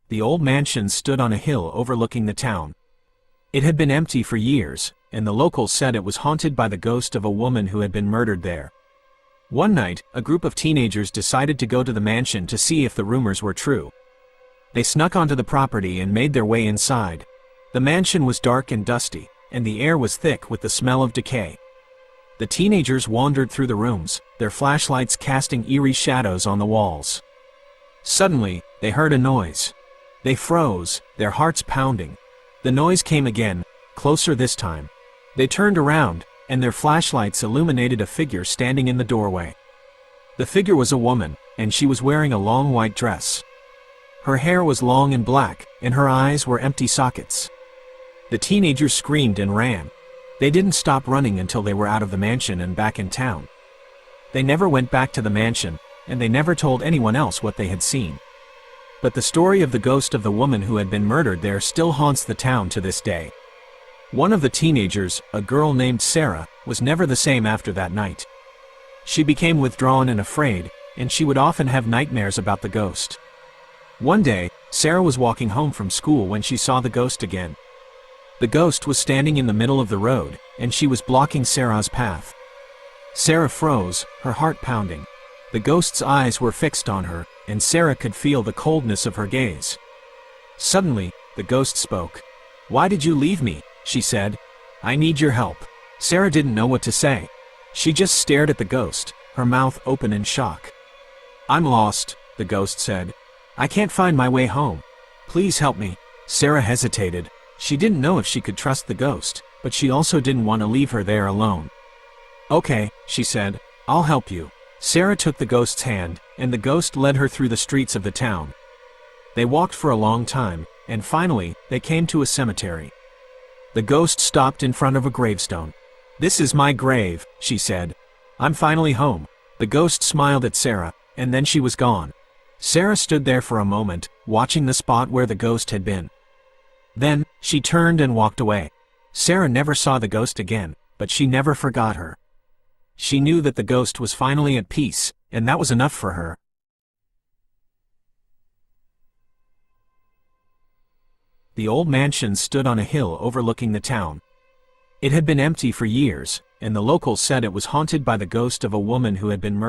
The old mansion stood on a hill overlooking the town. It had been empty for years, and the locals said it was haunted by the ghost of a woman who had been murdered there. One night, a group of teenagers decided to go to the mansion to see if the rumors were true. They snuck onto the property and made their way inside. The mansion was dark and dusty, and the air was thick with the smell of decay. The teenagers wandered through the rooms, their flashlights casting eerie shadows on the walls. Suddenly, they heard a noise. They froze, their hearts pounding. The noise came again, closer this time. They turned around, and their flashlights illuminated a figure standing in the doorway. The figure was a woman, and she was wearing a long white dress. Her hair was long and black, and her eyes were empty sockets. The teenagers screamed and ran. They didn't stop running until they were out of the mansion and back in town. They never went back to the mansion, and they never told anyone else what they had seen. But the story of the ghost of the woman who had been murdered there still haunts the town to this day. One of the teenagers, a girl named Sarah, was never the same after that night. She became withdrawn and afraid, and she would often have nightmares about the ghost. One day, Sarah was walking home from school when she saw the ghost again. The ghost was standing in the middle of the road, and she was blocking Sarah's path. Sarah froze, her heart pounding. The ghost's eyes were fixed on her, and Sarah could feel the coldness of her gaze. Suddenly, the ghost spoke. "Why did you leave me?" she said. "I need your help." Sarah didn't know what to say. She just stared at the ghost, her mouth open in shock. "I'm lost," the ghost said. "I can't find my way home. Please help me." Sarah hesitated. She didn't know if she could trust the ghost, but she also didn't want to leave her there alone. "Okay," she said. "I'll help you." Sarah took the ghost's hand, and the ghost led her through the streets of the town. They walked for a long time, and finally, they came to a cemetery. The ghost stopped in front of a gravestone. "This is my grave," she said. "I'm finally home." The ghost smiled at Sarah, and then she was gone. Sarah stood there for a moment, watching the spot where the ghost had been. Then, she turned and walked away. Sarah never saw the ghost again, but she never forgot her. She knew that the ghost was finally at peace, and that was enough for her. The old mansion stood on a hill overlooking the town. It had been empty for years, and the locals said it was haunted by the ghost of a woman who had been murdered.